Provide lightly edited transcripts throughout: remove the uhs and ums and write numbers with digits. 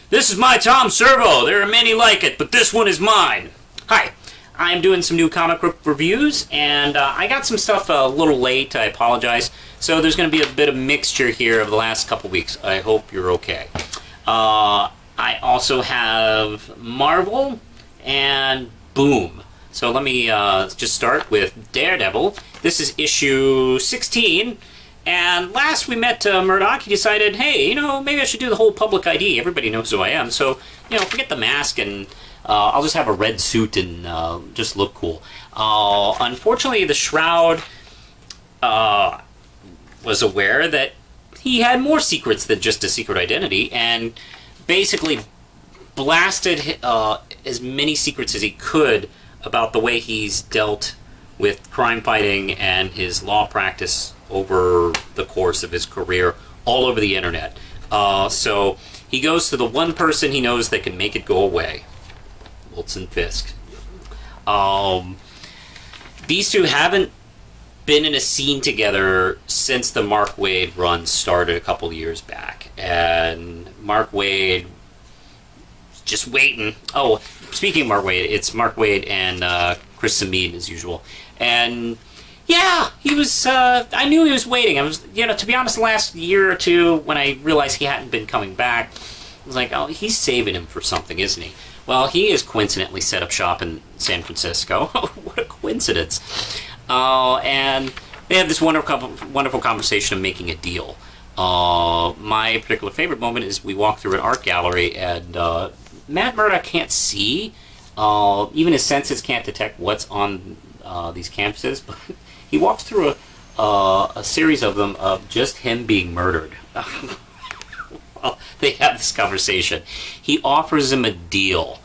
This is my Tom Servo. There are many like it, but this one is mine. Hi, I'm doing some new comic book reviews, and I got some stuff a little late. I apologize. So there's going to be a bit of mixture here of the last couple weeks. I hope you're okay. I also have Marvel and Boom. So let me just start with Daredevil. This is issue 16. And last we met Murdoch, he decided, hey, you know, maybe I should do the whole public ID. Everybody knows who I am. So, you know, forget the mask and I'll just have a red suit and just look cool. Unfortunately, the Shroud was aware that he had more secrets than just a secret identity and basically blasted as many secrets as he could about the way he's dealt with crime fighting and his law practice over the course of his career all over the internet. So he goes to the one person he knows that can make it go away, Wilson Fisk. These two haven't been in a scene together since the Mark Waid run started a couple years back. And Mark Waid just waiting. Oh, speaking of Mark Waid, it's Mark Waid and Chris Sameen as usual. And yeah, he was, I knew he was waiting. I was, you know, to be honest, the last year or two, when I realized he hadn't been coming back, I was like, oh, he's saving him for something, isn't he? Well, he has coincidentally set up shop in San Francisco. What a coincidence. And they have this wonderful conversation of making a deal. My particular favorite moment is we walk through an art gallery, and Matt Murdock can't see. Even his senses can't detect what's on these canvases, but he walks through a series of them of just him being murdered. Well, they have this conversation. He offers him a deal.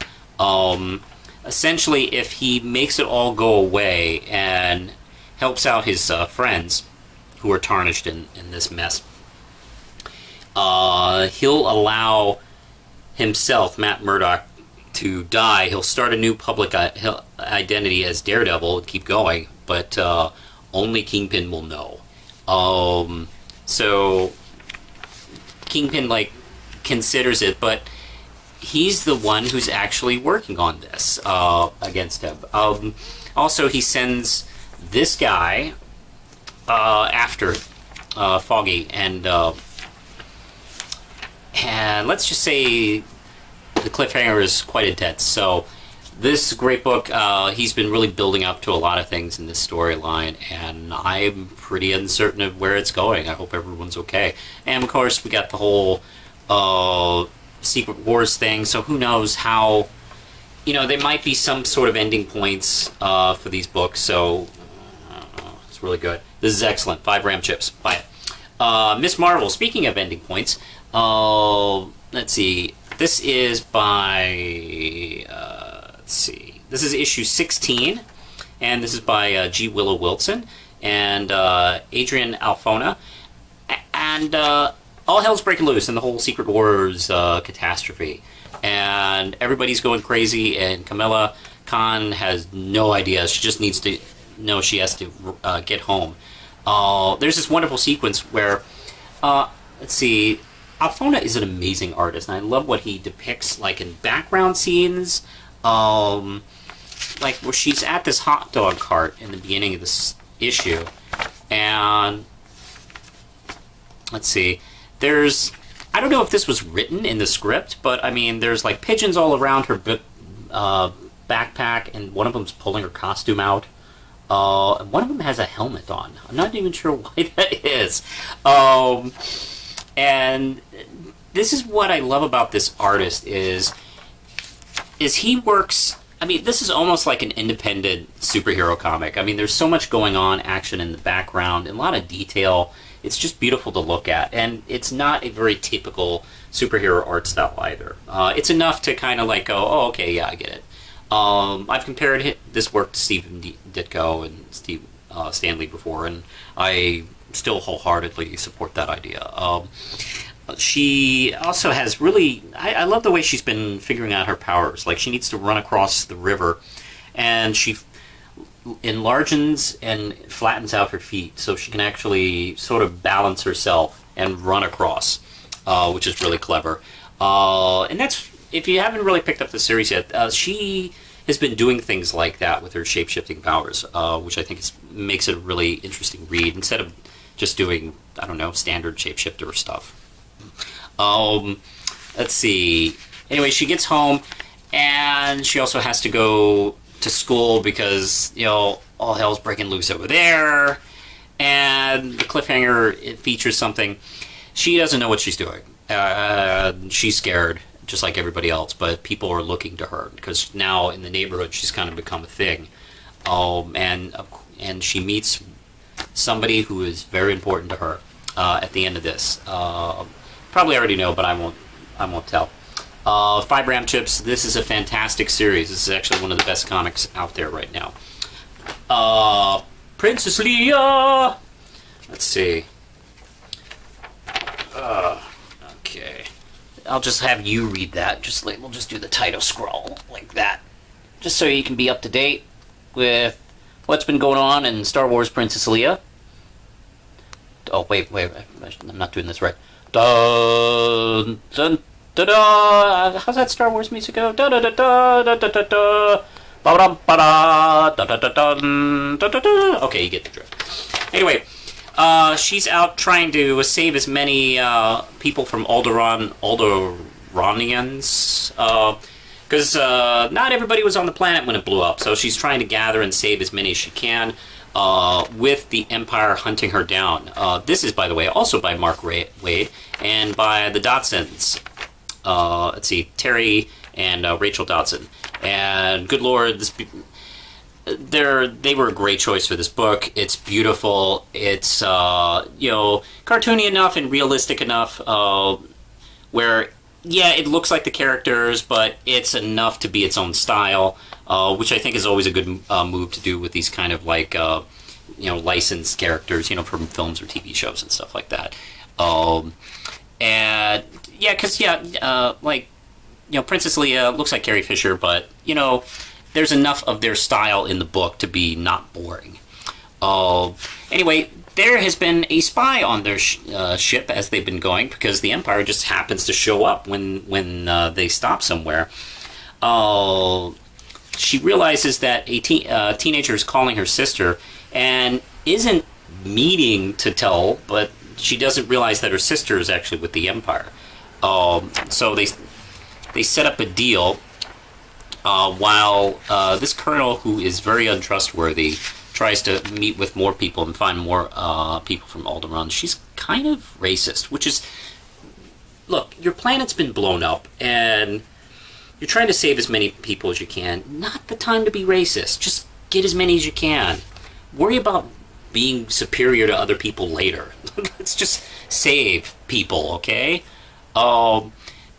Essentially, if he makes it all go away and helps out his friends who are tarnished in this mess, he'll allow himself, Matt Murdock, to die. He'll start a new public identity as Daredevil and keep going, but only Kingpin will know. So Kingpin, like, considers it, but he's the one who's actually working on this against him. Also, he sends this guy after Foggy, and let's just say the cliffhanger is quite intense. So this great book, he's been really building up to a lot of things in this storyline, and I'm pretty uncertain of where it's going. I hope everyone's okay. And of course, we got the whole Secret Wars thing, so who knows how, you know, there might be some sort of ending points for these books, so it's really good. This is excellent. 5 RAM chips. Buy it. Miss Marvel, speaking of ending points, let's see. This is by, let's see. This is issue 16, and this is by G. Willow Wilson and Adrian Alfona. And all hell's breaking loose in the whole Secret Wars catastrophe. And everybody's going crazy, and Kamala Khan has no idea. She just needs to know she has to get home. There's this wonderful sequence where, let's see, Alfona is an amazing artist, and I love what he depicts, like in background scenes, like where she's at this hot dog cart in the beginning of this issue, and let's see, there's, I don't know if this was written in the script, but I mean, there's like pigeons all around her backpack, and one of them's pulling her costume out. And one of them has a helmet on. I'm not even sure why that is. And this is what I love about this artist is he works, I mean, this is almost like an independent superhero comic. I mean, there's so much going on, action in the background, and a lot of detail. It's just beautiful to look at, and it's not a very typical superhero art style either. It's enough to kind of like go, oh, okay, yeah, I get it. I've compared this work to Stephen Ditko and Steve Stanley before, and I still wholeheartedly support that idea. She also has really, I love the way she's been figuring out her powers. Like, she needs to run across the river, and she enlarges and flattens out her feet so she can actually sort of balance herself and run across, which is really clever. And that's, if you haven't really picked up the series yet, she has been doing things like that with her shape-shifting powers, which I think makes it a really interesting read, instead of just doing, I don't know, standard shapeshifter stuff. Let's see. Anyway, she gets home, and she also has to go to school because, you know, all hell's breaking loose over there. And the cliffhanger, it features something. She doesn't know what she's doing. She's scared, just like everybody else, but people are looking to her because now in the neighborhood she's kind of become a thing. And she meets somebody who is very important to her at the end of this. Probably already know, but I won't tell. 5 Ram Chips. This is a fantastic series. This is actually one of the best comics out there right now. Princess Leia. Let's see. Okay. I'll just have you read that. We'll just do the title scroll like that, just so you can be up to date with what's been going on in Star Wars Princess Leia. Oh wait, I'm not doing this right. Dun dun da da. How's that Star Wars music go? Da da da da da da da da. Ba da ba da da da da da da. Okay, you get the drift. Anyway. She's out trying to save as many people from Alderaanians, because not everybody was on the planet when it blew up, so she's trying to gather and save as many as she can, with the Empire hunting her down. This is, by the way, also by Mark Waid, and by the Dodsons. Let's see, Terry and Rachel Dodson. And good lord, they were a great choice for this book. It's beautiful. It's you know, cartoony enough and realistic enough, where yeah, it looks like the characters, but it's enough to be its own style, which I think is always a good move to do with these kind of like you know, licensed characters, you know, from films or TV shows and stuff like that. And yeah, because like, you know, Princess Leia looks like Carrie Fisher, but you know, there's enough of their style in the book to be not boring. Anyway, there has been a spy on their ship as they've been going, because the Empire just happens to show up when they stop somewhere. She realizes that a teenager is calling her sister and isn't meaning to tell, but she doesn't realize that her sister is actually with the Empire. So they set up a deal. While this colonel, who is very untrustworthy, tries to meet with more people and find more people from Alderaan, she's kind of racist, which is, look, your planet's been blown up, and you're trying to save as many people as you can. Not the time to be racist. Just get as many as you can. Worry about being superior to other people later. Let's just save people, okay?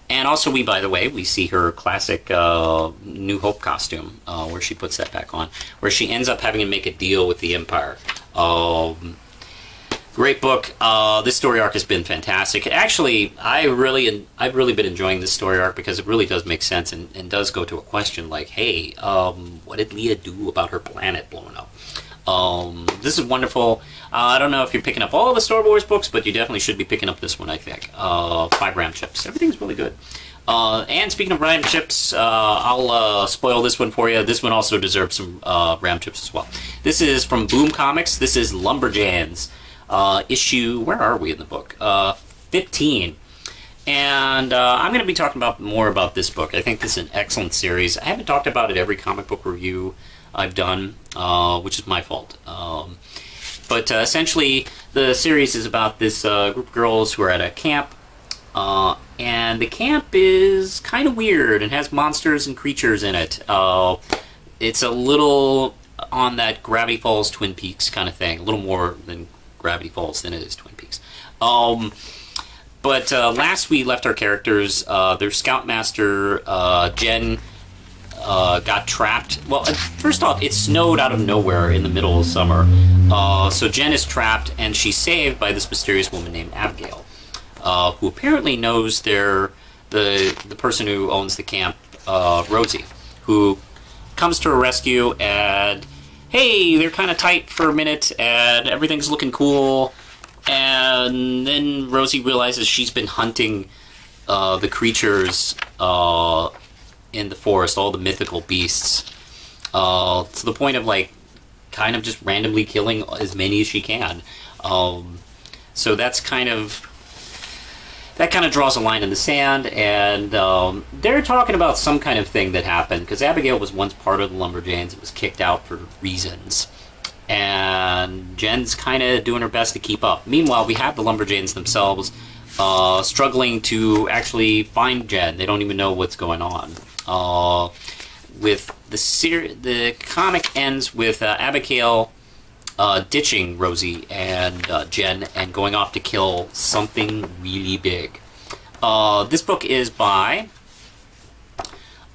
And also, by the way, we see her classic New Hope costume, where she puts that back on, where she ends up having to make a deal with the Empire. Great book. This story arc has been fantastic. Actually, I've really been enjoying this story arc because it really does make sense and does go to a question like, hey, what did Leia do about her planet blowing up? This is wonderful. I don't know if you're picking up all the Star Wars books, but you definitely should be picking up this one, I think. 5 Ram Chips. Everything's really good. And speaking of Ram Chips, I'll spoil this one for you. This one also deserves some Ram Chips as well. This is from Boom Comics. This is LumberJanes. Issue, where are we in the book? 15. And I'm going to be talking more about this book. I think this is an excellent series. I haven't talked about it every comic book review I've done, which is my fault. But essentially, the series is about this group of girls who are at a camp, and the camp is kind of weird and has monsters and creatures in it. It's a little on that Gravity Falls Twin Peaks kind of thing, a little more than Gravity Falls than it is Twin Peaks. But last we left our characters, their Scoutmaster, Jen, got trapped. Well, first off, it snowed out of nowhere in the middle of summer. So Jen is trapped, and she's saved by this mysterious woman named Abigail, who apparently knows the person who owns the camp, Rosie, who comes to her rescue, and hey, they're kind of tight for a minute, and everything's looking cool, and then Rosie realizes she's been hunting the creatures in the forest, all the mythical beasts, to the point of like kind of just randomly killing as many as she can. So that's kind of draws a line in the sand, and they're talking about some kind of thing that happened, because Abigail was once part of the LumberJanes. It was kicked out for reasons, and Jen's kind of doing her best to keep up. Meanwhile, we have the LumberJanes themselves struggling to actually find Jen. They don't even know what's going on. With the comic ends with Abigail ditching Rosie and Jen and going off to kill something really big. This book is by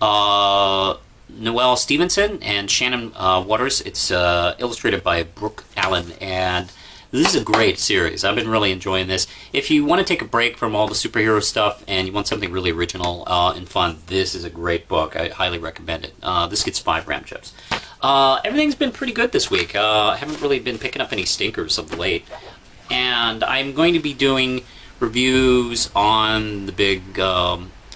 Noelle Stevenson and Shannon Waters. It's illustrated by Brooke Allen, and this is a great series. I've been really enjoying this. If you want to take a break from all the superhero stuff and you want something really original and fun, this is a great book. I highly recommend it. This gets 5 ram chips. Everything's been pretty good this week. I haven't really been picking up any stinkers of late. And I'm going to be doing reviews on the big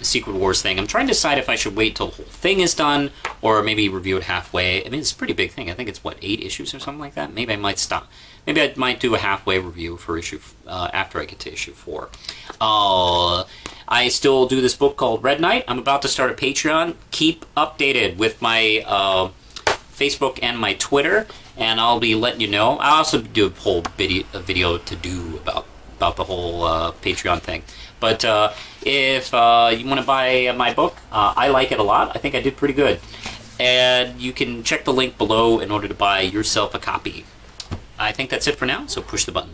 Secret Wars thing. I'm trying to decide if I should wait till the whole thing is done or maybe review it halfway. I mean, it's a pretty big thing. I think it's, what, 8 issues or something like that? Maybe I might stop. Maybe I might do a halfway review for issue after I get to issue 4. I still do this book called Red Knight. I'm about to start a Patreon. Keep updated with my Facebook and my Twitter, and I'll be letting you know. I also do a whole video to do about the whole Patreon thing. But if you want to buy my book, I like it a lot. I think I did pretty good. And you can check the link below in order to buy yourself a copy. I think that's it for now, so push the button.